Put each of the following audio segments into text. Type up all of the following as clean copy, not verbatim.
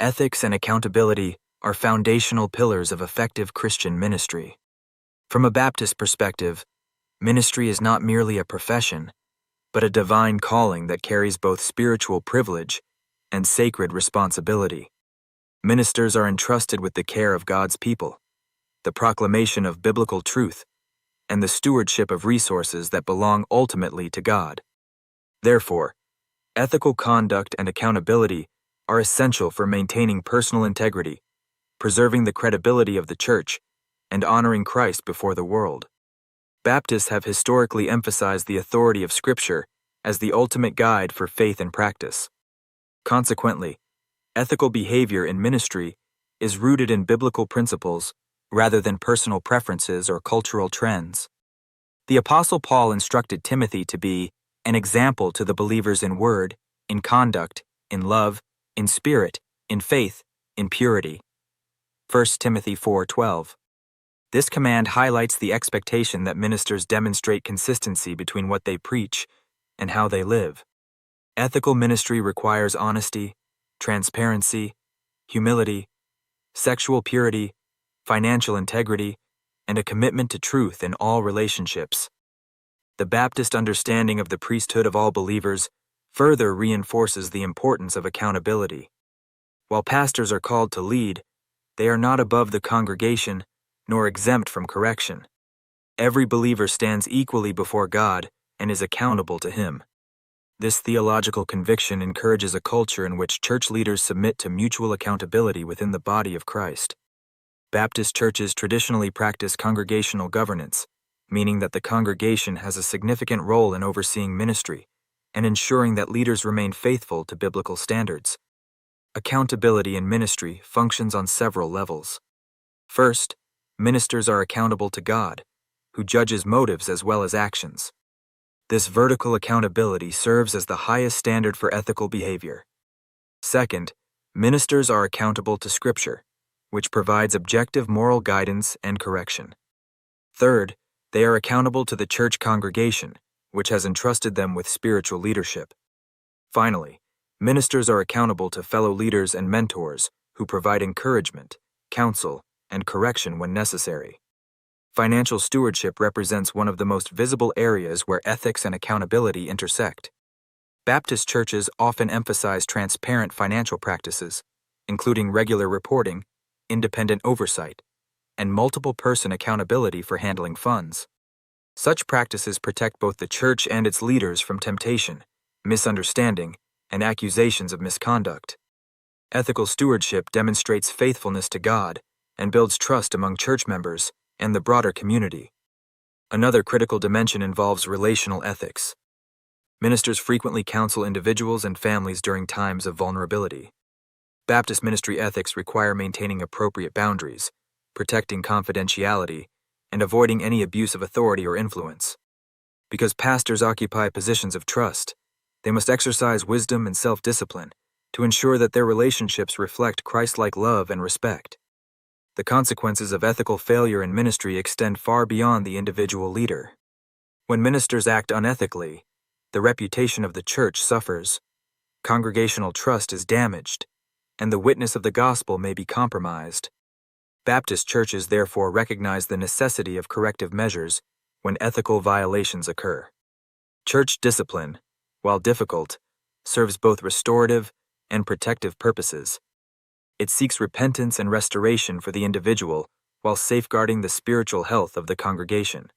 Ethics and accountability are foundational pillars of effective Christian ministry. From a Baptist perspective, ministry is not merely a profession, but a divine calling that carries both spiritual privilege and sacred responsibility. Ministers are entrusted with the care of God's people, the proclamation of biblical truth, and the stewardship of resources that belong ultimately to God. Therefore, ethical conduct and accountability are essential for maintaining personal integrity, preserving the credibility of the church, and honoring Christ before the world. Baptists have historically emphasized the authority of Scripture as the ultimate guide for faith and practice. Consequently, ethical behavior in ministry is rooted in biblical principles rather than personal preferences or cultural trends. The Apostle Paul instructed Timothy to be an example to the believers in word, in conduct, in love, in spirit, in faith, in purity. 1 Timothy 4:12. This command highlights the expectation that ministers demonstrate consistency between what they preach and how they live. Ethical ministry requires honesty, transparency, humility, sexual purity, financial integrity, and a commitment to truth in all relationships. The Baptist understanding of the priesthood of all believers further reinforces the importance of accountability. While pastors are called to lead, they are not above the congregation nor exempt from correction. Every believer stands equally before God and is accountable to Him. This theological conviction encourages a culture in which church leaders submit to mutual accountability within the body of Christ. Baptist churches traditionally practice congregational governance, meaning that the congregation has a significant role in overseeing ministry and ensuring that leaders remain faithful to biblical standards. Accountability in ministry functions on several levels. First, ministers are accountable to God, who judges motives as well as actions. This vertical accountability serves as the highest standard for ethical behavior. Second, ministers are accountable to Scripture, which provides objective moral guidance and correction. Third, they are accountable to the church congregation, which has entrusted them with spiritual leadership. Finally, ministers are accountable to fellow leaders and mentors who provide encouragement, counsel, and correction when necessary. Financial stewardship represents one of the most visible areas where ethics and accountability intersect. Baptist churches often emphasize transparent financial practices, including regular reporting, independent oversight, and multiple-person accountability for handling funds. Such practices protect both the church and its leaders from temptation, misunderstanding, and accusations of misconduct. Ethical stewardship demonstrates faithfulness to God and builds trust among church members and the broader community. Another critical dimension involves relational ethics. Ministers frequently counsel individuals and families during times of vulnerability. Baptist ministry ethics require maintaining appropriate boundaries, protecting confidentiality, and avoiding any abuse of authority or influence. Because pastors occupy positions of trust, they must exercise wisdom and self-discipline to ensure that their relationships reflect Christ-like love and respect. The consequences of ethical failure in ministry extend far beyond the individual leader. When ministers act unethically, the reputation of the church suffers, congregational trust is damaged, and the witness of the gospel may be compromised. Baptist churches therefore recognize the necessity of corrective measures when ethical violations occur. Church discipline, while difficult, serves both restorative and protective purposes. It seeks repentance and restoration for the individual while safeguarding the spiritual health of the congregation.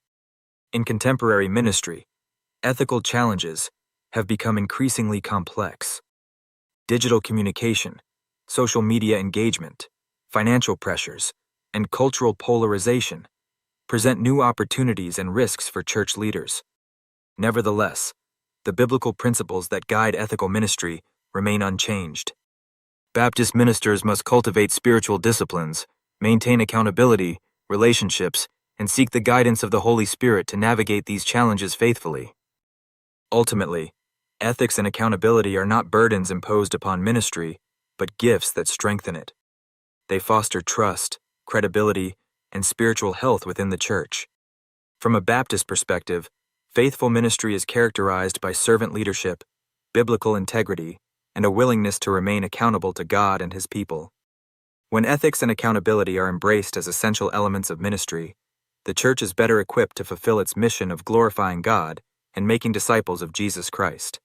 In contemporary ministry, ethical challenges have become increasingly complex. Digital communication, social media engagement, financial pressures, and cultural polarization present new opportunities and risks for church leaders. Nevertheless, the biblical principles that guide ethical ministry remain unchanged. Baptist ministers must cultivate spiritual disciplines, maintain accountability, relationships, and seek the guidance of the Holy Spirit to navigate these challenges faithfully. Ultimately, ethics and accountability are not burdens imposed upon ministry, but gifts that strengthen it. They foster trust, credibility, and spiritual health within the church. From a Baptist perspective, faithful ministry is characterized by servant leadership, biblical integrity, and a willingness to remain accountable to God and His people. When ethics and accountability are embraced as essential elements of ministry, the church is better equipped to fulfill its mission of glorifying God and making disciples of Jesus Christ.